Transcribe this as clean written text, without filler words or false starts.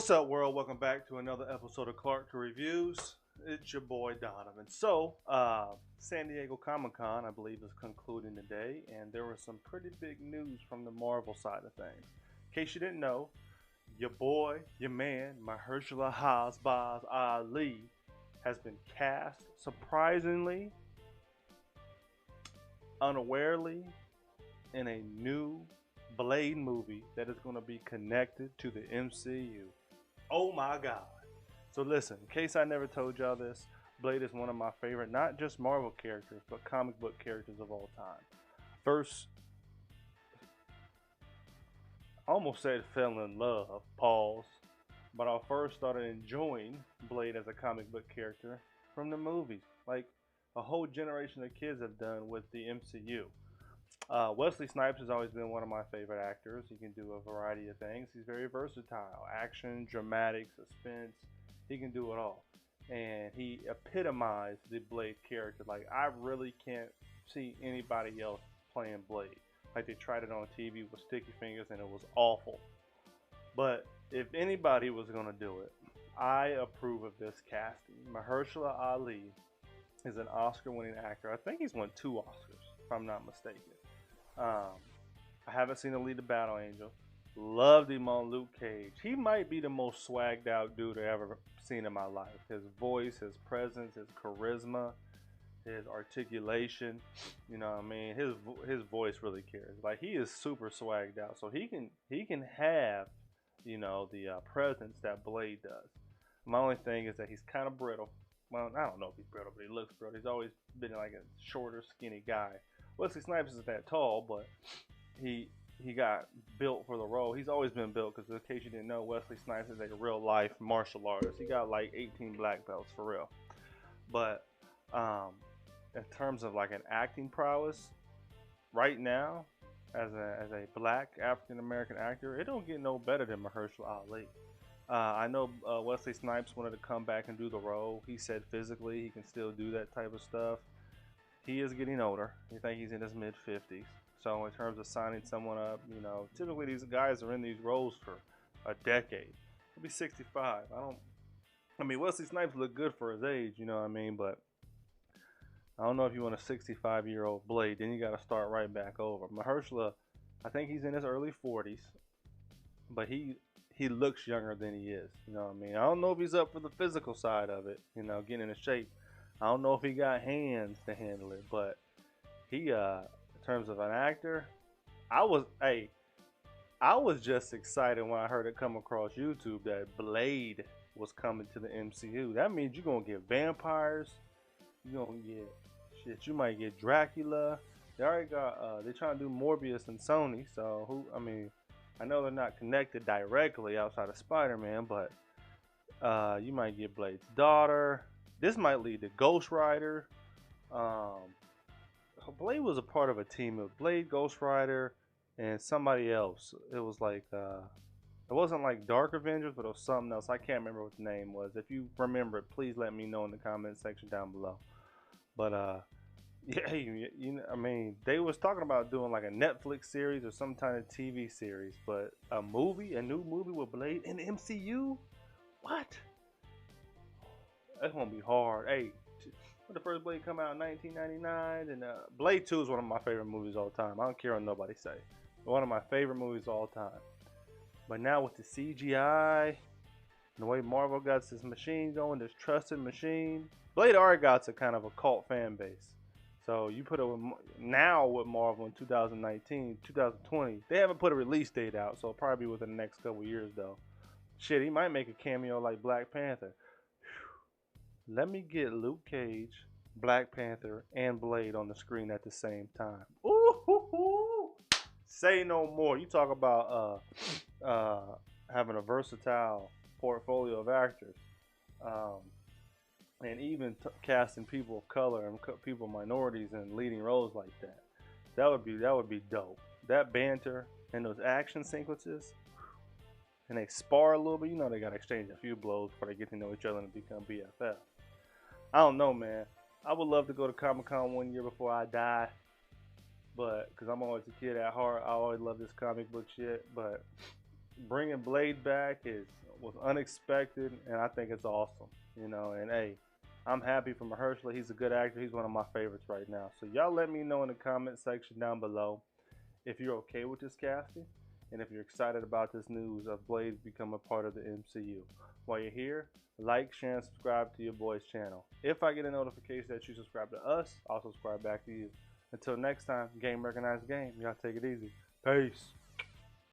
What's up, world? Welcome back to another episode of Clark Reviews. It's your boy Donovan. San Diego Comic Con, I believe, is concluding today, and there was some pretty big news from the Marvel side of things. In case you didn't know, your boy, your man, Mahershala Ali, has been cast surprisingly, unawarely, in a new Blade movie that is going to be connected to the MCU. Oh my God. So listen, in case I never told y'all this, Blade is one of my favorite, not just Marvel characters, but comic book characters of all time. First, I almost said fell in love, pause, but I first started enjoying Blade as a comic book character from the movies, like a whole generation of kids have done with the MCU. Wesley Snipes has always been one of my favorite actors. He can do a variety of things. He's very versatile. Action, dramatic, suspense. He can do it all. And he epitomized the Blade character. Like, I really can't see anybody else playing Blade. Like, they tried it on TV with Sticky Fingers and it was awful. But if anybody was going to do it, I approve of this casting. Mahershala Ali is an Oscar-winning actor. I think he's won 2 Oscars, if I'm not mistaken. I haven't seen him lead the Battle Angel. Loved him on Luke Cage. He might be the most swagged out dude I've ever seen in my life. His voice, his presence, his charisma, his articulation. You know what I mean? His voice really carries. Like, he is super swagged out. So he can have, you know, the presence that Blade does. My only thing is that he's kind of brittle. Well, I don't know if he's brittle, but he looks brittle. He's always been like a shorter, skinny guy. Wesley Snipes isn't that tall, but he got built for the role. He's always been built because, in case you didn't know, Wesley Snipes is a real life martial artist. He got like 18 black belts for real. But in terms of like an acting prowess, right now, as a black African American actor, it don't get no better than Mahershala Ali. I know Wesley Snipes wanted to come back and do the role. He said physically he can still do that type of stuff. He is getting older. I think he's in his mid-50s. So in terms of signing someone up, you know, typically these guys are in these roles for a decade. He'll be 65. I mean, Wesley Snipes look good for his age, you know what I mean? But I don't know if you want a 65-year-old Blade. Then you got to start right back over. Mahershala, I think he's in his early 40s. But he looks younger than he is. You know what I mean? I don't know if he's up for the physical side of it, you know, getting into shape. I don't know if he got hands to handle it, but he, in terms of an actor, I was just excited when I heard it come across YouTube that Blade was coming to the MCU. That means you're gonna get vampires, you're gonna get shit. You might get Dracula. They already got. They're trying to do Morbius and Sony. So I know they're not connected directly outside of Spider-Man, but you might get Blade's daughter. This might lead to Ghost Rider. Blade was a part of a team of Blade, Ghost Rider, and somebody else. It was like it wasn't like Dark Avengers, but it was something else. I can't remember what the name was. If you remember it, please let me know in the comment section down below. But yeah, you know, I mean, they was talking about doing like a Netflix series or some kind of TV series, but a new movie with Blade in the MCU? What? That's gonna be hard. Hey, when the first Blade come out in 1999, and Blade 2 is one of my favorite movies all time. I don't care what nobody say. One of my favorite movies all time. But now with the CGI, and the way Marvel got this machine going, this trusted machine, Blade already got a kind of a cult fan base. So you put it now with Marvel in 2019, 2020. They haven't put a release date out, so it'll probably be within the next couple years though. Shit, he might make a cameo like Black Panther. Let me get Luke Cage, Black Panther, and Blade on the screen at the same time. Ooh, say no more. You talk about having a versatile portfolio of actors, and even casting people of color and people minorities in leading roles like that. That would be dope. That banter and those action sequences, and they spar a little bit. You know they gotta exchange a few blows before they get to know each other and become BFF. I don't know, man. I would love to go to Comic-Con one year before I die, but because I'm always a kid at heart, I always love this comic book shit. But bringing Blade back is was unexpected, and I think it's awesome. You know, and hey, I'm happy for Mahershala. He's a good actor. He's one of my favorites right now. So y'all let me know in the comment section down below if you're okay with this casting and if you're excited about this news of Blade becoming a part of the MCU. While you're here, like, share, and subscribe to your boy's channel. If I get a notification that you subscribe to us, I'll subscribe back to you. Until next time, game recognized game. Y'all take it easy. Peace.